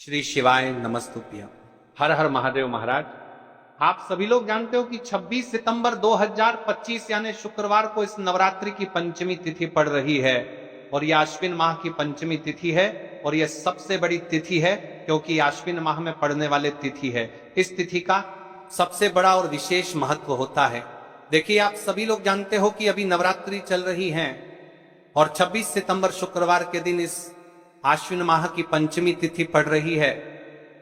श्री शिवाय नमस्तुभ्यं। हर हर महादेव महाराज। आप सभी लोग जानते हो कि 26 सितंबर 2025 यानी शुक्रवार को इस नवरात्रि की पंचमी तिथि पड़ रही है और यह आश्विन माह की पंचमी तिथि है और यह सबसे बड़ी तिथि है क्योंकि आश्विन माह में पड़ने वाले तिथि है। इस तिथि का सबसे बड़ा और विशेष महत्व होता है। देखिए, आप सभी लोग जानते हो कि अभी नवरात्रि चल रही है और 26 सितंबर शुक्रवार के दिन इस आश्विन माह की पंचमी तिथि पड़ रही है।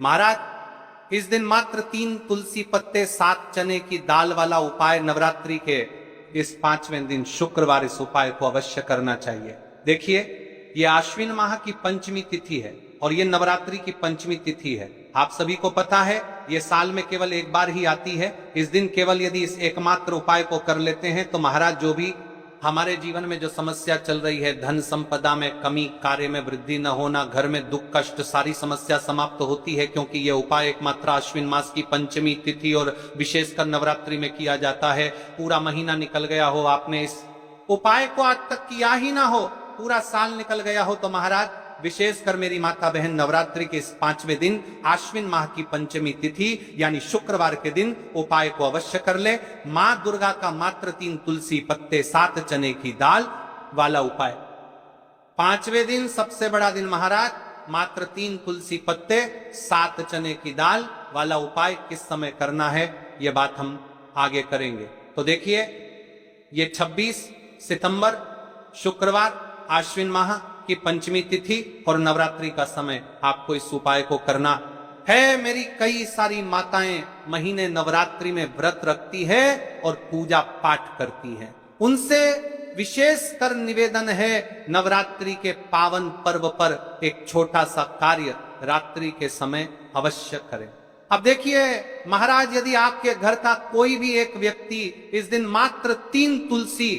महाराज, इस दिन मात्र 3 तुलसी पत्ते 7 चने की दाल वाला उपाय नवरात्रि के इस 5वें दिन शुक्रवार इस उपाय को अवश्य करना चाहिए। देखिए, ये आश्विन माह की पंचमी तिथि है और ये नवरात्रि की पंचमी तिथि है। आप सभी को पता है ये साल में केवल एक बार ही आती है। इस दिन केवल यदि इस एकमात्र उपाय को कर लेते हैं तो महाराज, जो भी हमारे जीवन में जो समस्या चल रही है, धन संपदा में कमी, कार्य में वृद्धि न होना, घर में दुख कष्ट, सारी समस्या समाप्त होती है क्योंकि यह उपाय एकमात्र आश्विन मास की पंचमी तिथि और विशेषकर नवरात्रि में किया जाता है। पूरा महीना निकल गया हो, आपने इस उपाय को आज तक किया ही ना हो, पूरा साल निकल गया हो, तो महाराज विशेषकर मेरी माता बहन, नवरात्रि के इस 5वें दिन आश्विन माह की पंचमी तिथि यानी शुक्रवार के दिन उपाय को अवश्य कर ले। मां दुर्गा का मात्र 3 तुलसी पत्ते 7 चने की दाल वाला उपाय। 5वें दिन सबसे बड़ा दिन महाराज, मात्र 3 तुलसी पत्ते 7 चने की दाल वाला उपाय किस समय करना है ये बात हम आगे करेंगे। तो देखिए, ये 26 सितंबर शुक्रवार आश्विन माह की पंचमी तिथि और नवरात्रि का समय आपको इस उपाय को करना है। मेरी कई सारी माताएं महीने नवरात्रि में व्रत रखती है और पूजा पाठ करती हैं। उनसे विशेष कर निवेदन है, नवरात्रि के पावन पर्व पर एक छोटा सा कार्य रात्रि के समय अवश्य करें। अब देखिए महाराज, यदि आपके घर का कोई भी एक व्यक्ति इस दिन मात्र 3 तुलसी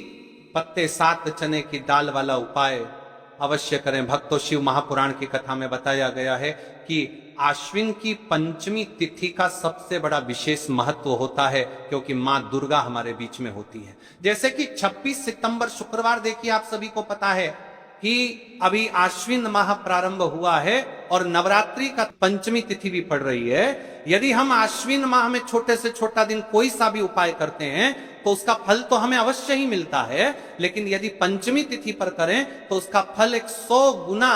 पत्ते 7 चने की दाल वाला उपाय अवश्य करें। भक्तों, शिव महापुराण की कथा में बताया गया है कि आश्विन की पंचमी तिथि का सबसे बड़ा विशेष महत्व होता है क्योंकि मां दुर्गा हमारे बीच में होती है। जैसे कि 26 सितंबर शुक्रवार, देखिए आप सभी को पता है कि अभी आश्विन माह प्रारंभ हुआ है और नवरात्रि का पंचमी तिथि भी पड़ रही है। यदि हम आश्विन माह में छोटे से छोटा दिन कोई सा भी उपाय करते हैं तो उसका फल तो हमें अवश्य ही मिलता है, लेकिन यदि पंचमी तिथि पर करें तो उसका फल 100 गुना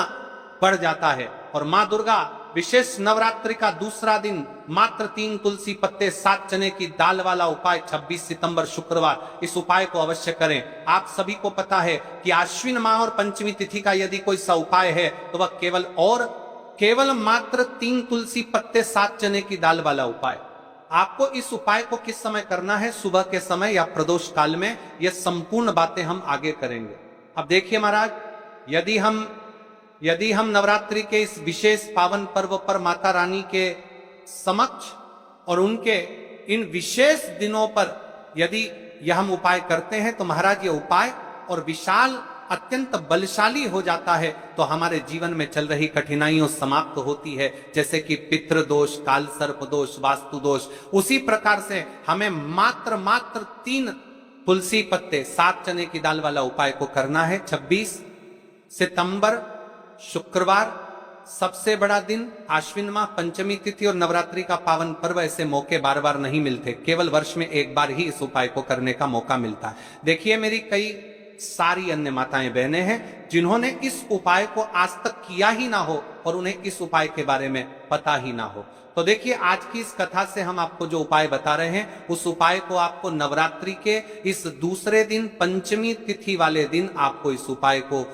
बढ़ जाता है। और मां दुर्गा विशेष नवरात्रि का दूसरा दिन मात्र 3 तुलसी पत्ते 7 चने की दाल वाला उपाय 26 सितंबर शुक्रवार, इस उपाय को अवश्य करें। आप सभी को पता है कि आश्विन माह और पंचमी तिथि का यदि कोई सा उपाय है तो वह केवल मात्र 3 तुलसी पत्ते 7 चने की दाल वाला उपाय। आपको इस उपाय को किस समय करना है, सुबह के समय या प्रदोष काल में, यह संपूर्ण बातें हम आगे करेंगे। अब देखिए महाराज, यदि हम नवरात्रि के इस विशेष पावन पर्व पर माता रानी के समक्ष और उनके इन विशेष दिनों पर यदि यह हम उपाय करते हैं तो महाराज ये उपाय और विशाल अत्यंत बलशाली हो जाता है, तो हमारे जीवन में चल रही कठिनाइयों समाप्त होती है। जैसे कि पितृ दोष, काल सर्प दोष, वास्तु दोष, उसी प्रकार से हमें मात्र 3 तुलसी पत्ते 7 चने की दाल वाला उपाय को करना है। 26 सितंबर शुक्रवार, सबसे बड़ा दिन, आश्विन माह पंचमी तिथि और नवरात्रि का पावन पर्व। ऐसे मौके बार बार नहीं मिलते, केवल वर्ष में एक बार ही इस उपाय को करने का मौका मिलता है। देखिए, मेरी कई सारी अन्य माताएं बहनें हैं जिन्होंने इस उपाय को आज तक किया ही ना हो और उन्हें इस उपाय के बारे में पता ही ना हो। तो देखिए, आज की इस कथा से हम आपको जो उपाय बता रहे हैं उस उपाय को आपको नवरात्रि के इस दूसरे दिन, पंचमी तिथि वाले दिन आपको इस उपाय को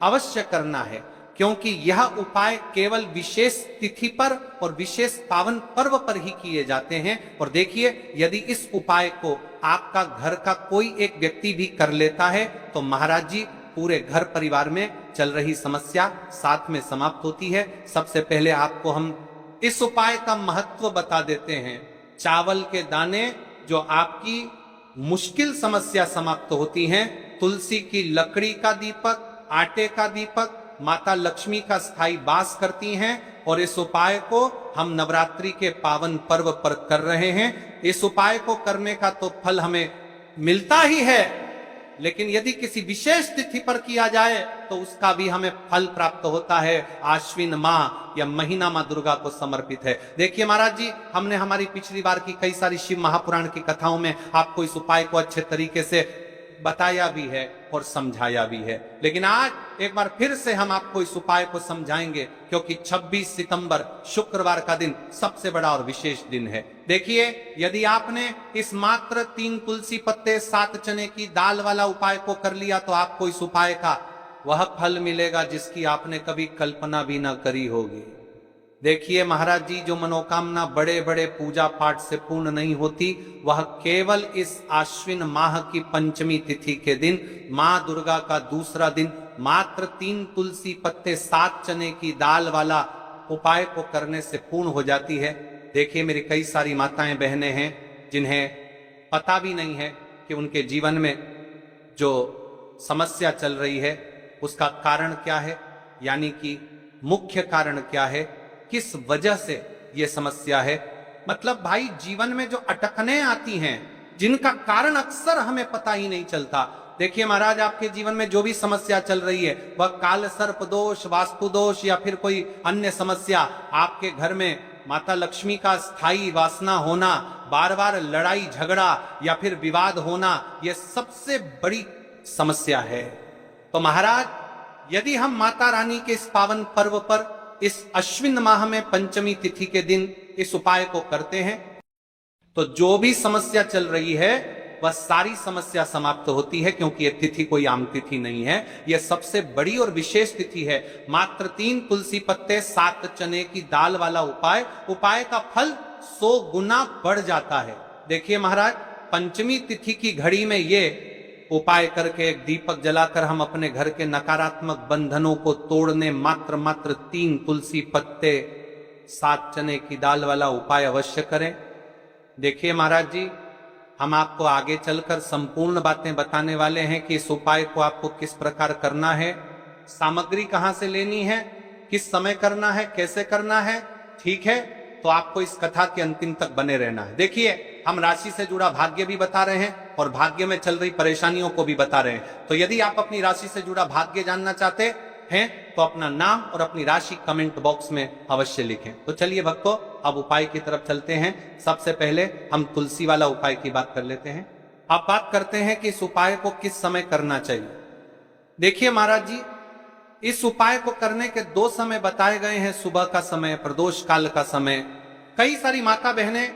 अवश्य करना है क्योंकि यह उपाय केवल विशेष तिथि पर और विशेष पावन पर्व पर ही किए जाते हैं। और देखिए, यदि इस उपाय को आपका घर का कोई एक व्यक्ति भी कर लेता है तो महाराज जी पूरे घर परिवार में चल रही समस्या साथ में समाप्त होती है। सबसे पहले आपको हम इस उपाय का महत्व बता देते हैं। चावल के दाने जो आपकी मुश्किल समस्या समाप्त होती हैं, तुलसी की लकड़ी का दीपक, आटे का दीपक माता लक्ष्मी का स्थायी वास करती हैं और इस उपाय को हम नवरात्रि के पावन पर्व पर कर रहे हैं। इस उपाय को करने का तो फल हमें मिलता ही है, लेकिन यदि किसी विशेष तिथि पर किया जाए तो उसका भी हमें फल प्राप्त होता है। आश्विन माह या महीना मां दुर्गा को समर्पित है। देखिए महाराज जी, हमने हमारी पिछली बार की कई सारी शिव महापुराण की कथाओं में आपको इस उपाय को अच्छे तरीके से बताया भी है और समझाया भी है, लेकिन आज एक बार फिर से हम आपको इस उपाय को समझाएंगे, क्योंकि 26 सितंबर शुक्रवार का दिन सबसे बड़ा और विशेष दिन है। देखिए, यदि आपने इस मात्र 3 तुलसी पत्ते 7 चने की दाल वाला उपाय को कर लिया तो आपको इस उपाय का वह फल मिलेगा जिसकी आपने कभी कल्पना भी ना करी होगी। देखिए महाराज जी, जो मनोकामना बड़े बड़े पूजा पाठ से पूर्ण नहीं होती, वह केवल इस आश्विन माह की पंचमी तिथि के दिन, मां दुर्गा का दूसरा दिन, मात्र 3 तुलसी पत्ते 7 चने की दाल वाला उपाय को करने से पूर्ण हो जाती है। देखिए, मेरी कई सारी माताएं बहनें हैं जिन्हें पता भी नहीं है कि उनके जीवन में जो समस्या चल रही है उसका कारण क्या है, यानी कि मुख्य कारण क्या है, किस वजह से यह समस्या है। मतलब भाई, जीवन में जो अटकने आती हैं, जिनका कारण अक्सर हमें पता ही नहीं चलता। देखिए महाराज, आपके जीवन में जो भी समस्या चल रही है, वह काल सर्प दोष, वास्तु दोष या फिर कोई अन्य समस्या, आपके घर में माता लक्ष्मी का स्थायी वासना होना, बार बार लड़ाई झगड़ा या फिर विवाद होना, यह सबसे बड़ी समस्या है। तो महाराज, यदि हम माता रानी के इस पावन पर्व पर इस अश्विन माह में पंचमी तिथि के दिन इस उपाय को करते हैं तो जो भी समस्या चल रही है वह सारी समस्या समाप्त होती है, क्योंकि यह तिथि कोई आम तिथि नहीं है, यह सबसे बड़ी और विशेष तिथि है। मात्र 3 तुलसी पत्ते 7 चने की दाल वाला उपाय का फल 100 गुना बढ़ जाता है। देखिए महाराज, पंचमी तिथि की घड़ी में ये उपाय करके एक दीपक जलाकर हम अपने घर के नकारात्मक बंधनों को तोड़ने मात्र 3 तुलसी पत्ते 7 चने की दाल वाला उपाय अवश्य करें। देखिए महाराज जी, हम आपको आगे चलकर संपूर्ण बातें बताने वाले हैं कि इस उपाय को आपको किस प्रकार करना है, सामग्री कहां से लेनी है, किस समय करना है, कैसे करना है। ठीक है, तो आपको इस कथा के अंतिम तक बने रहना है। देखिए, हम राशि से जुड़ा भाग्य भी बता रहे हैं और भाग्य में चल रही परेशानियों को भी बता रहे हैं। तो यदि आप अपनी राशि से जुड़ा भाग्य जानना चाहते हैं तो अपना नाम और अपनी राशि कमेंट बॉक्स में अवश्य लिखें। तो चलिए भक्तों, अब उपाय की तरफ चलते हैं। सबसे पहले हम तुलसी वाला उपाय की बात कर लेते हैं। अब बात करते हैं कि इस उपाय को किस समय करना चाहिए। देखिए महाराज जी, इस उपाय को करने के 2 समय बताए गए हैं, सुबह का समय, प्रदोष काल का समय। कई सारी माता बहनें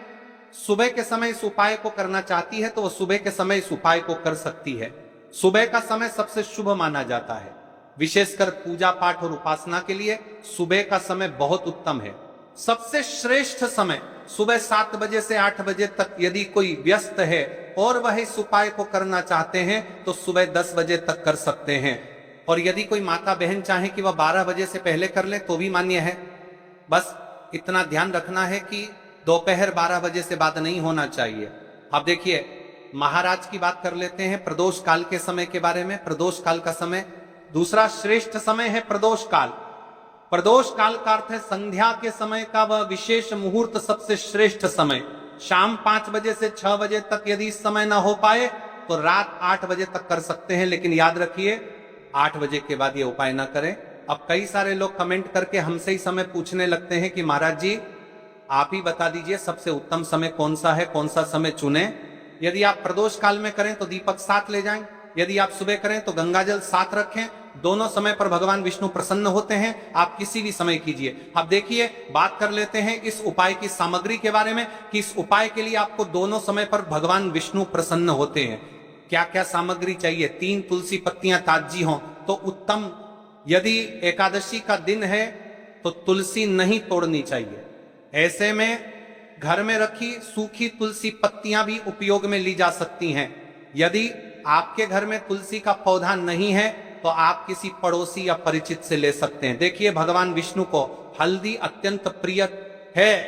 सुबह के समय इस उपाय को करना चाहती है तो वह सुबह के समय इस उपाय को कर सकती है। सुबह का समय सबसे शुभ माना जाता है, विशेषकर पूजा पाठ और उपासना के लिए सुबह का समय बहुत उत्तम है। सबसे श्रेष्ठ समय सुबह 7 बजे से 8 बजे तक यदि कोई व्यस्त है और वह इस उपाय को करना चाहते हैं तो सुबह 10 बजे तक कर सकते हैं। और यदि कोई माता बहन चाहे कि वह 12 बजे से पहले कर ले तो भी मान्य है। बस इतना ध्यान रखना है कि दोपहर 12 बजे से बाद नहीं होना चाहिए। अब देखिए, महाराज की बात कर लेते हैं प्रदोष काल के समय के बारे में। प्रदोष काल का समय दूसरा श्रेष्ठ समय है प्रदोष काल। प्रदोष काल का अर्थ है संध्या के समय का वह विशेष मुहूर्त, सबसे श्रेष्ठ समय। शाम 5 बजे से 6 बजे तक यदि इस समय ना हो पाए तो रात 8 बजे तक कर सकते हैं, लेकिन याद रखिए 8 बजे के बाद ये उपाय ना करें। अब कई सारे लोग कमेंट करके हमसे ही समय पूछने लगते हैं कि महाराज जी आप ही बता दीजिए सबसे उत्तम समय कौन सा है, कौन सा समय चुने। यदि आप प्रदोष काल में करें तो दीपक साथ ले जाएं, यदि आप सुबह करें तो गंगाजल साथ रखें। दोनों समय पर भगवान विष्णु प्रसन्न होते हैं, आप किसी भी समय कीजिए। अब देखिए, बात कर लेते हैं इस उपाय की सामग्री के बारे में कि इस उपाय के लिए आपको दोनों समय पर भगवान विष्णु प्रसन्न होते हैं। क्या क्या सामग्री चाहिए? 3 तुलसी पत्तियां ताजी हों तो उत्तम। यदि एकादशी का दिन है तो तुलसी नहीं तोड़नी चाहिए। ऐसे में घर में रखी सूखी तुलसी पत्तियां भी उपयोग में ली जा सकती हैं। यदि आपके घर में तुलसी का पौधा नहीं है तो आप किसी पड़ोसी या परिचित से ले सकते हैं। देखिए, भगवान विष्णु को हल्दी अत्यंत प्रिय है,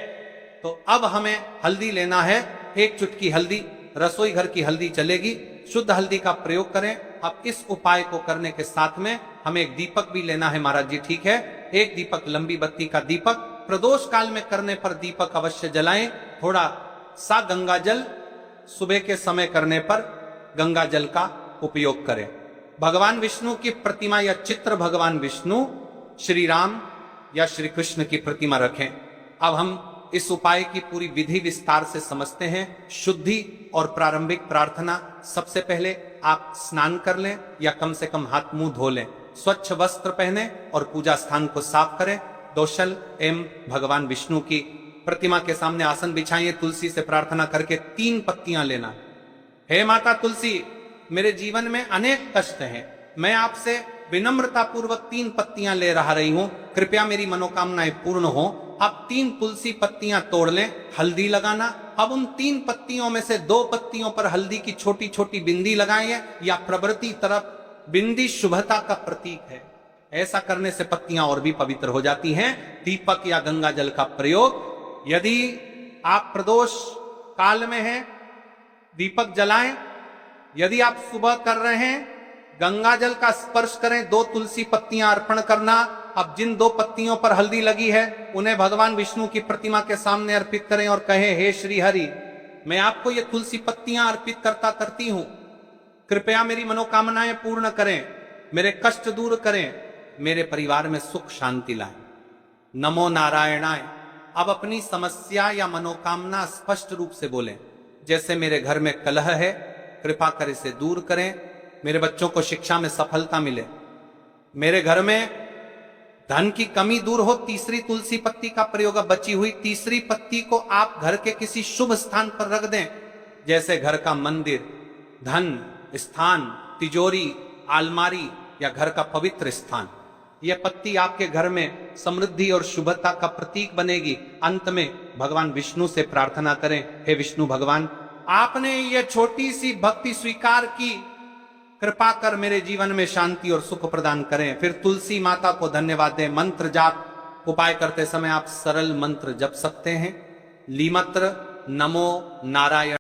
तो अब हमें हल्दी लेना है। 1 चुटकी हल्दी, रसोई घर की हल्दी चलेगी, शुद्ध हल्दी का प्रयोग करें। अब इस उपाय को करने के साथ में हमें एक दीपक भी लेना है महाराज जी, ठीक है। 1 दीपक, लंबी बत्ती का दीपक। प्रदोष काल में करने पर दीपक अवश्य जलाएं। थोड़ा सा गंगा जल, सुबह के समय करने पर गंगा जल का उपयोग करें। भगवान विष्णु की प्रतिमा या चित्र भगवान विष्णु, श्री राम या श्री कृष्ण की प्रतिमा रखें। अब हम इस उपाय की पूरी विधि विस्तार से समझते हैं। शुद्धि और प्रारंभिक प्रार्थना। सबसे पहले आप स्नान कर लें या कम से कम हाथ मुंह धो लें। स्वच्छ वस्त्र पहने और पूजा स्थान को साफ करें। दोषल एवं भगवान विष्णु की प्रतिमा के सामने आसन बिछाइए। तुलसी से प्रार्थना करके 3 पत्तियां लेना। हे माता तुलसी, मेरे जीवन में अनेक कष्ट हैं, मैं आपसे विनम्रता पूर्वक 3 पत्तियां ले रही हूं, कृपया मेरी मनोकामनाएं पूर्ण हो। अब 3 तुलसी पत्तियां तोड़ लें, हल्दी लगाना। अब उन 3 पत्तियों में से 2 पत्तियों पर हल्दी की छोटी छोटी बिंदी लगाएं या प्रवृत्ति तरफ। बिंदी शुभता का प्रतीक है। ऐसा करने से पत्तियां और भी पवित्र हो जाती हैं। दीपक या गंगा जल का प्रयोग। यदि आप प्रदोष काल में हैं, दीपक जलाएं। यदि आप सुबह कर रहे हैं, गंगा जल का स्पर्श करें। 2 तुलसी पत्तियां अर्पण करना। अब जिन 2 पत्तियों पर हल्दी लगी है, उन्हें भगवान विष्णु की प्रतिमा के सामने अर्पित करें और कहें, हे श्री हरि, मैं आपको ये तुलसी पत्तियां अर्पित करती हूं, कृपया मेरी मनोकामनाएं पूर्ण करें, मेरे कष्ट दूर करें, मेरे परिवार में सुख शांति लाएं। नमो नारायणाय। अब अपनी समस्या या मनोकामना स्पष्ट रूप से बोलें। जैसे, मेरे घर में कलह है, कृपा कर इसे दूर करें। मेरे बच्चों को शिक्षा में सफलता मिले। मेरे घर में धन की कमी दूर हो। तीसरी तुलसी पत्ती का प्रयोग। बची हुई तीसरी पत्ती को आप घर के किसी शुभ स्थान पर रख दें, जैसे घर का मंदिर, धन स्थान, तिजोरी, अलमारी या घर का पवित्र स्थान। यह पत्ती आपके घर में समृद्धि और शुभता का प्रतीक बनेगी। अंत में भगवान विष्णु से प्रार्थना करें, हे विष्णु भगवान, आपने यह छोटी सी भक्ति स्वीकार की, कृपा कर मेरे जीवन में शांति और सुख प्रदान करें। फिर तुलसी माता को धन्यवाद दें। मंत्र जाप। उपाय करते समय आप सरल मंत्र जप सकते हैं। लीमत्र, नमो नारायण।